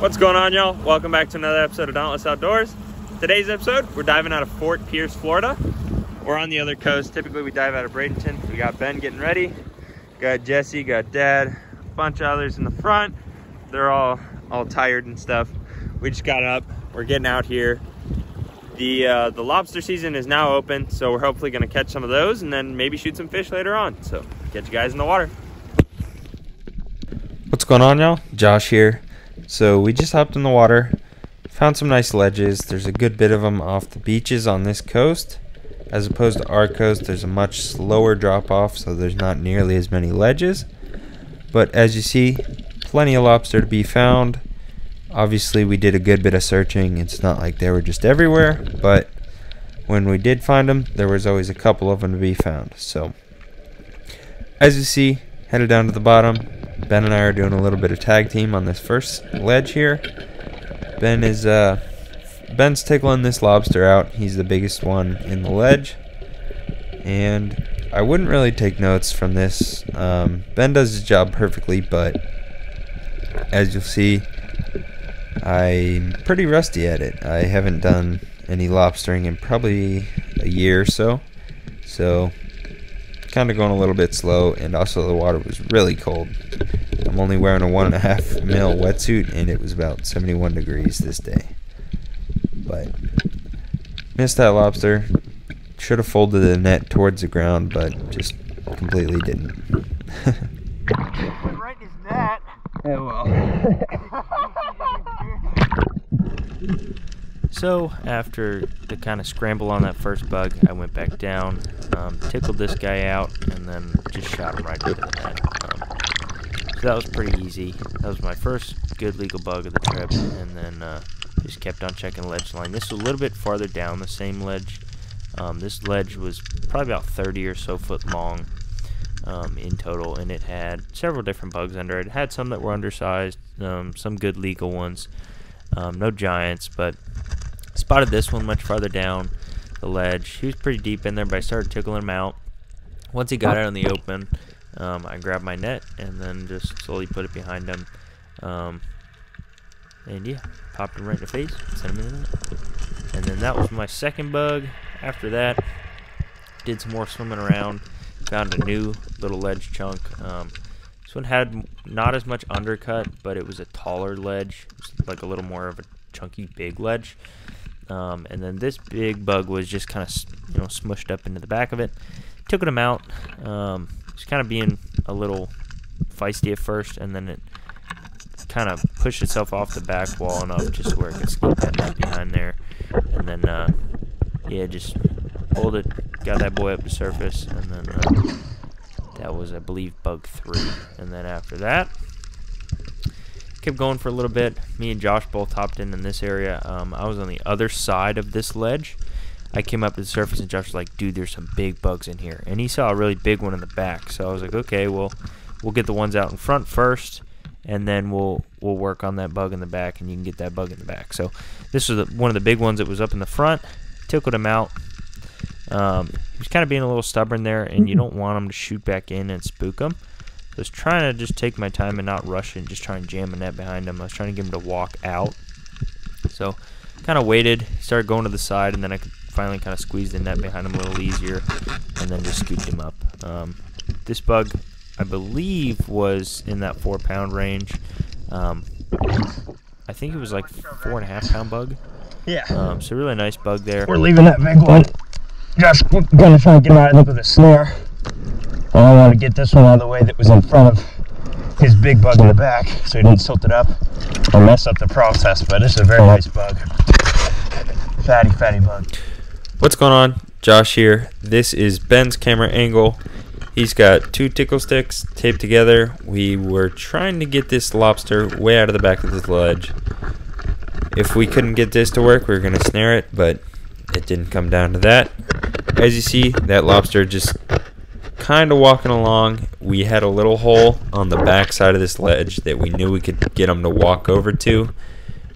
What's going on, y'all? Welcome back to another episode of Dauntless Outdoors. Today's episode, we're diving out of Fort Pierce, Florida. We're on the other coast. Typically we dive out of Bradenton. We got Ben getting ready. Got Jesse, got Dad, a bunch of others in the front. They're all tired and stuff. We just got up. We're getting out here. The lobster season is now open, so we're hopefully gonna catch some of those and then maybe shoot some fish later on. So catch you guys in the water. What's going on, y'all? Josh here. So we just hopped in the water, found some nice ledges. There's a good bit of them off the beaches on this coast. As opposed to our coast, there's a much slower drop off, so there's not nearly as many ledges. But as you see, plenty of lobster to be found. Obviously we did a good bit of searching. It's not like they were just everywhere, but when we did find them, there was always a couple of them to be found. So as you see, headed down to the bottom. Ben and I are doing a little bit of tag team on this first ledge here. Ben's tickling this lobster out. He's the biggest one in the ledge. And I wouldn't really take notes from this. Ben does his job perfectly, but as you'll see, I'm pretty rusty at it. I haven't done any lobstering in probably a year or so. So kind of going a little bit slow, and also the water was really cold. I'm only wearing a 1.5 mil wetsuit, and it was about 71 degrees this day. But missed that lobster. Should have folded the net towards the ground, but just completely didn't. Went right in his net. Yeah, well. So after the kind of scramble on that first bug, I went back down, tickled this guy out, and then just shot him right into the net. So that was pretty easy. That was my first good legal bug of the trip, and then just kept on checking ledge line. This was a little bit farther down the same ledge. This ledge was probably about 30 or so foot long in total, and it had several different bugs under it. It had some that were undersized, some good legal ones, no giants, but spotted this one much farther down the ledge. He was pretty deep in there, but I started tickling him out. Once he got out in the open, I grabbed my net and then just slowly put it behind him. And yeah, popped him right in the face, sent him in the net. And then that was my second bug. After that, did some more swimming around, found a new little ledge chunk. This one had not as much undercut, but it was a taller ledge. It was like a little more of a chunky big ledge. And then this big bug was just kind of, smushed up into the back of it. Took him out. It's kind of being a little feisty at first, and then it kind of pushed itself off the back wall enough just where it could scoop that net behind there. And then, yeah, just pulled it, got that boy up to surface, and then that was, I believe, bug 3. And then after that, kept going for a little bit. Me and Josh both hopped in this area. I was on the other side of this ledge. I came up to the surface and Josh was like, dude, there's some big bugs in here. And he saw a really big one in the back. So I was like, okay, well, we'll get the ones out in front first, and then we'll work on that bug in the back, and you can get that bug in the back. So this was one of the big ones that was up in the front. Tickled him out. He was kind of being a little stubborn there, and you don't want him to shoot back in and spook him. So I was trying to just take my time and not rush and just try and jam a net behind him. I was trying to get him to walk out. So kind of waited, started going to the side, and then I could finally kind of squeeze the net behind him a little easier, and then just scooped him up. This bug, I believe, was in that 4-pound range. I think it was like 4.5-pound bug. Yeah. So really nice bug there. We're leaving that big one. Just gonna try to get him out of the snare. And I want to get this one out of the way that was in front of his big bug in the back, so he didn't tilt it up or mess up the process. But this is a very nice bug. Fatty bug. What's going on? Josh here. This is Ben's camera angle. He's got 2 tickle sticks taped together. We were trying to get this lobster way out of the back of this ledge. If we couldn't get this to work, we were going to snare it, but it didn't come down to that. As you see, that lobster just kind of walking along. We had a little hole on the back side of this ledge that we knew we could get him to walk over to.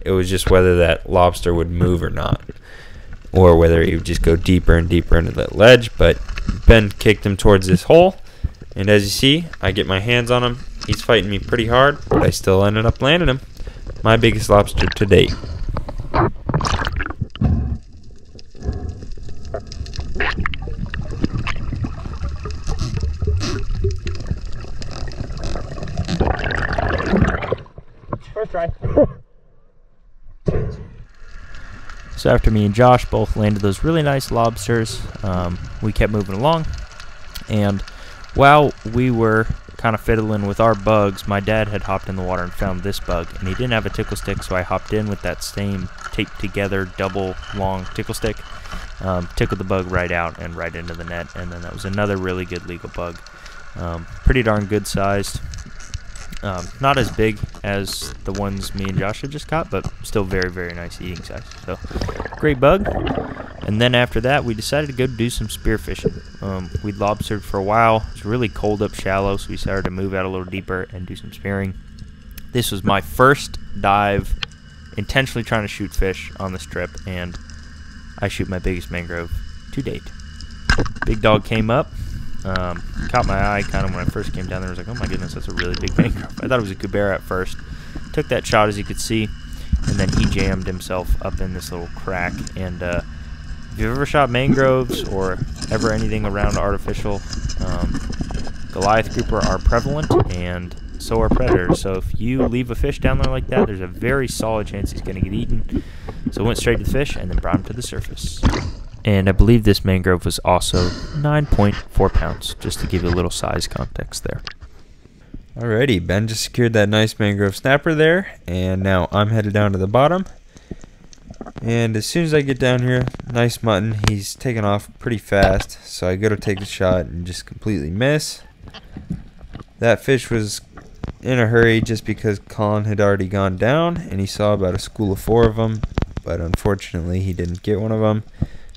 It was just whether that lobster would move or not, or whether he would just go deeper and deeper into that ledge. But Ben kicked him towards this hole, and as you see, I get my hands on him. He's fighting me pretty hard, but I still ended up landing him. my biggest lobster to date. First try. So after me and Josh both landed those really nice lobsters, we kept moving along, and while we were kind of fiddling with our bugs, my dad had hopped in the water and found this bug, and he didn't have a tickle stick, so I hopped in with that same taped together double long tickle stick, tickled the bug right out and right into the net, and then that was another really good legal bug. Pretty darn good sized. Not as big as the ones me and Josh had just caught, but still very, very nice eating size. So, great bug. And then after that, we decided to go do some spearfishing. We'd lobstered for a while. It's really cold up shallow, so we started to move out a little deeper and do some spearing. This was my first dive, intentionally trying to shoot fish on this trip, and I shoot my biggest mangrove to date. Big dog came up. Caught my eye kind of when I first came down there. I was like, oh my goodness, that's a really big mangrove. I thought it was a kubera at first. Took that shot, as you could see, and then he jammed himself up in this little crack. And if you've ever shot mangroves or ever anything around artificial, Goliath grouper are prevalent, and so are predators. So if you leave a fish down there like that, there's a very solid chance he's going to get eaten. So I went straight to the fish and then brought him to the surface. And I believe this mangrove was also 9.4 pounds, just to give you a little size context there. Alrighty, Ben just secured that nice mangrove snapper there, and now I'm headed down to the bottom. And as soon as I get down here, nice mutton, he's taking off pretty fast, so I go to take the shot and just completely miss. That fish was in a hurry just because Colin had already gone down, and he saw about a school of 4 of them, but unfortunately he didn't get one of them.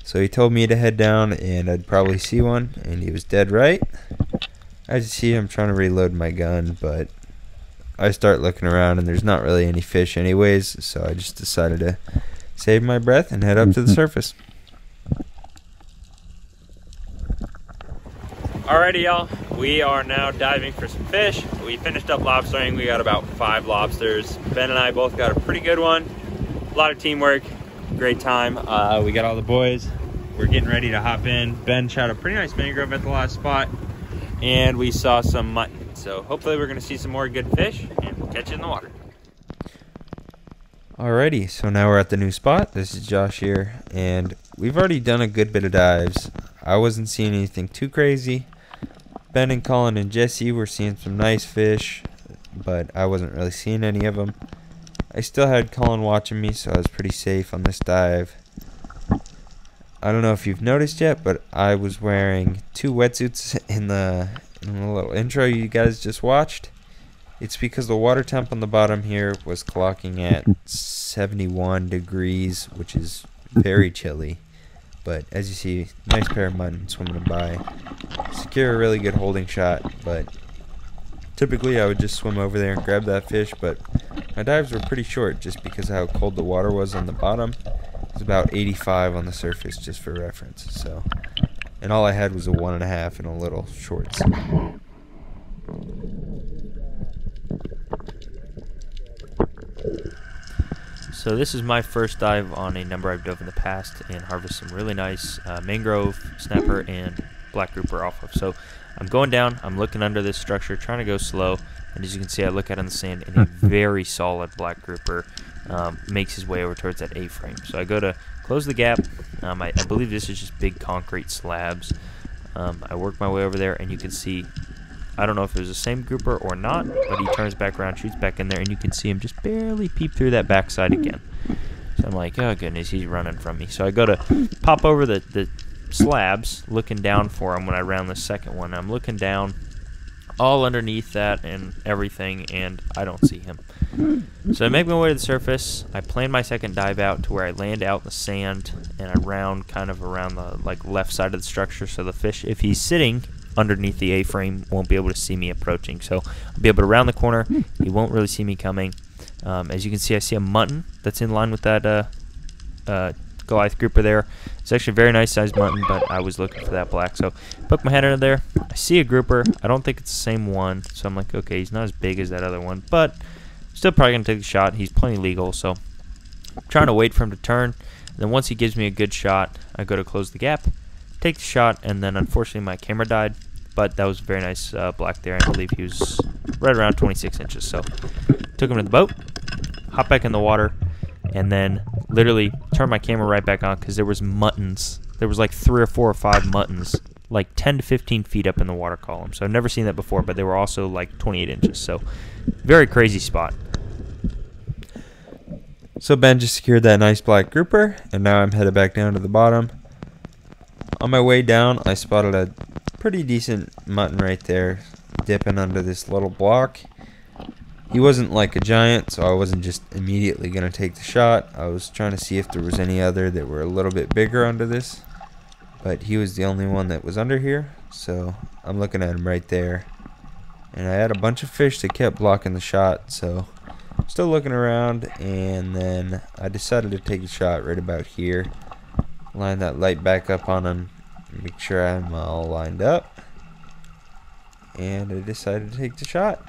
So he told me to head down and I'd probably see one, and he was dead right. I just see him trying to reload my gun, but I start looking around and there's not really any fish anyways, so I just decided to save my breath and head up to the surface. Alrighty, y'all, we are now diving for some fish. We finished up lobstering. We got about 5 lobsters. Ben and I both got a pretty good one. A lot of teamwork, great time. We got all the boys. We're getting ready to hop in. Ben shot a pretty nice mangrove at the last spot, and we saw some mutton. So hopefully we're gonna see some more good fish, and we'll catch you in the water. Alrighty, so now we're at the new spot. This is Josh here, and we've already done a good bit of dives. I wasn't seeing anything too crazy. Ben and Colin and Jesse were seeing some nice fish, but I wasn't really seeing any of them. I still had Colin watching me, so I was pretty safe on this dive. I don't know if you've noticed yet, but I was wearing 2 wetsuits in the little intro you guys just watched. It's because the water temp on the bottom here was clocking at 71 degrees, which is very chilly. But as you see, nice pair of mutton swimming by. Secure a really good holding shot, but typically I would just swim over there and grab that fish, but my dives were pretty short just because of how cold the water was on the bottom. It was about 85 on the surface, just for reference. So, and all I had was a 1.5 and a little shorts. So this is my first dive on a number I've dove in the past and harvest some really nice mangrove, snapper, and black grouper off of. So I'm going down, I'm looking under this structure, trying to go slow, and as you can see, I look out on the sand, and a very solid black grouper makes his way over towards that A-frame. So I go to close the gap. I believe this is just big concrete slabs. I work my way over there, and you can see, I don't know if it was the same grouper or not, but he turns back around, shoots back in there, and you can see him just barely peep through that backside again. So I'm like, oh goodness, he's running from me. So I go to pop over the slabs, looking down for him when I round the second one. I'm looking down all underneath that and everything, and I don't see him. So I make my way to the surface. I plan my second dive out to where I land out in the sand, and I round kind of around the left side of the structure, so the fish, if he's sitting underneath the A-frame, won't be able to see me approaching. So I'll be able to round the corner. He won't really see me coming. As you can see, I see a mutton that's in line with that Goliath grouper there. It's actually a very nice sized mutton, but I was looking for that black. So poke my head under there. I see a grouper. I don't think it's the same one, so I'm like, okay, he's not as big as that other one, but Still probably going to take the shot. He's plenty legal, so I'm trying to wait for him to turn. And then once he gives me a good shot, I go to close the gap, take the shot, and then unfortunately my camera died. But that was a very nice black there. I believe he was right around 26 inches. So took him to the boat, hop back in the water, and then literally turned my camera right back on because there was muttons. There was like 3 or 4 or 5 muttons, like 10 to 15 feet up in the water column. So I've never seen that before, but they were also like 28 inches. So very crazy spot. So Ben just secured that nice black grouper, and now I'm headed back down to the bottom. On my way down, I spotted a pretty decent mutton right there, dipping under this little block. He wasn't like a giant, so I wasn't just immediately going to take the shot. I was trying to see if there was any other that were a little bit bigger under this, but he was the only one that was under here, so I'm looking at him right there. And I had a bunch of fish that kept blocking the shot, so still looking around, and then I decided to take a shot right about here. Line that light back up on him, make sure I'm all lined up, and I decided to take the shot.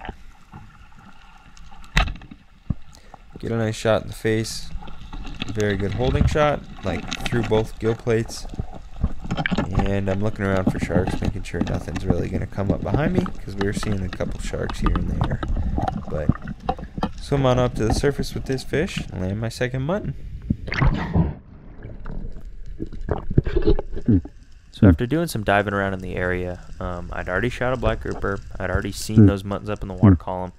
Get a nice shot in the face. Very good holding shot, like through both gill plates. And I'm looking around for sharks, making sure nothing's really going to come up behind me, because we were seeing a couple sharks here and there. But swim on up to the surface with this fish and land my second mutton. So after doing some diving around in the area, I'd already shot a black grouper. I'd already seen those muttons up in the water column,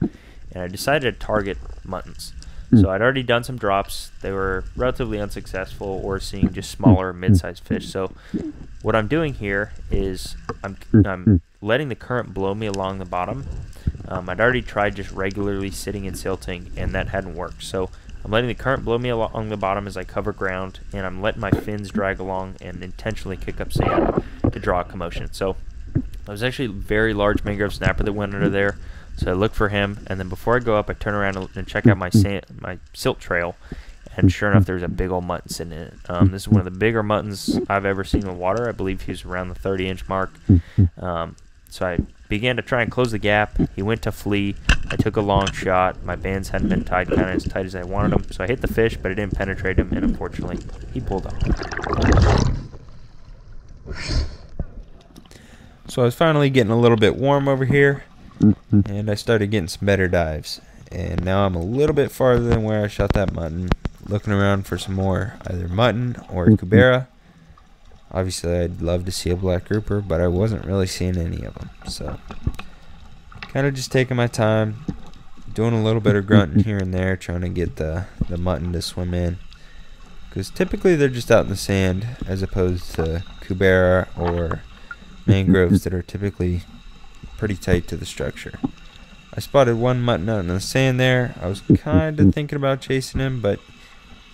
and I decided to target muttons. So I'd already done some drops. They were relatively unsuccessful, or seeing just smaller mid-sized fish. So what I'm doing here is I'm letting the current blow me along the bottom. I'd already tried just regularly sitting and silting, and that hadn't worked. So I'm letting the current blow me along the bottom as I cover ground, and I'm letting my fins drag along and intentionally kick up sand to draw a commotion. So there was actually a very large mangrove snapper that went under there. So I look for him, and then before I go up, I turn around and check out my silt trail, and sure enough, there's a big old mutton sitting in it. This is one of the bigger muttons I've ever seen in the water. I believe he was around the 30-inch mark. So I began to try and close the gap. He went to flee. I took a long shot. My bands hadn't been tied kind of as tight as I wanted them, so I hit the fish, but it didn't penetrate him, and unfortunately, he pulled off. So I was finally getting a little bit warm over here, and I started getting some better dives. And now I'm a little bit farther than where I shot that mutton, looking around for some more, either mutton or cubera. Obviously, I'd love to see a black grouper, but I wasn't really seeing any of them. So, kind of just taking my time, doing a little bit of grunting here and there, trying to get the mutton to swim in. Because typically they're just out in the sand, as opposed to cubera or mangroves that are typically pretty tight to the structure. I spotted one mutton out in the sand there. I was kind of thinking about chasing him, but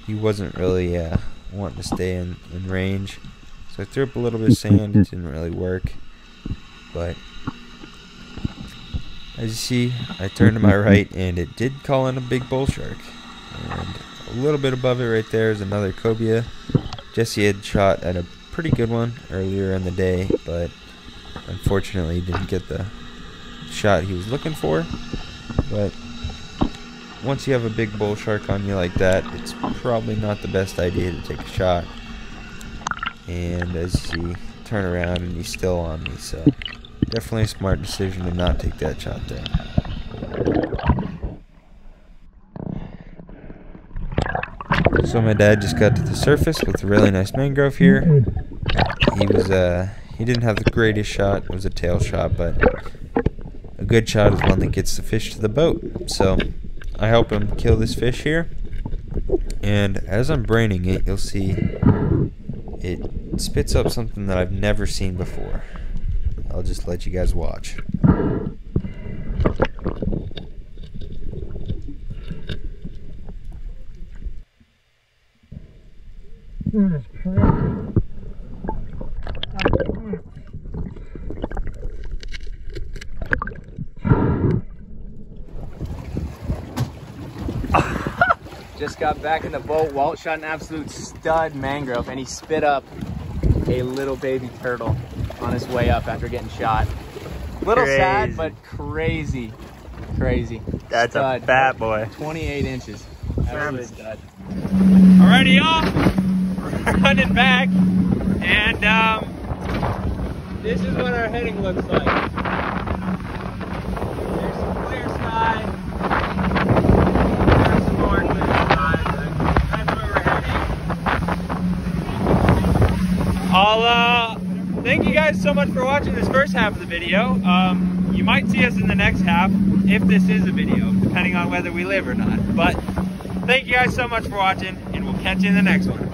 he wasn't really wanting to stay in range. So I threw up a little bit of sand. It didn't really work. But as you see, I turned to my right, and it did call in a big bull shark. And a little bit above it right there is another cobia. Jesse had shot at a pretty good one earlier in the day, but unfortunately didn't get the shot he was looking for. But once you have a big bull shark on you like that, it's probably not the best idea to take a shot. And as you see, turn around and he's still on me, so definitely a smart decision to not take that shot there. So my dad just got to the surface with a really nice mangrove here. He didn't have the greatest shot. It was a tail shot, but a good shot is one that gets the fish to the boat. So I help him kill this fish here, and as I'm braining it, you'll see it spits up something that I've never seen before. I'll just let you guys watch. That is crazy. Just got back in the boat. Walt shot an absolute stud mangrove, and he spit up a little baby turtle on his way up after getting shot. Little sad, but crazy. Crazy. That's stud. a fat boy. 28 inches. Absolute stud. Alrighty, y'all. We're running back, and this is what our heading looks like. There's some clear sky. There's some more clear sky. That's where we're heading. I'll thank you guys so much for watching this first half of the video. You might see us in the next half, if this is a video, depending on whether we live or not. But thank you guys so much for watching, and we'll catch you in the next one.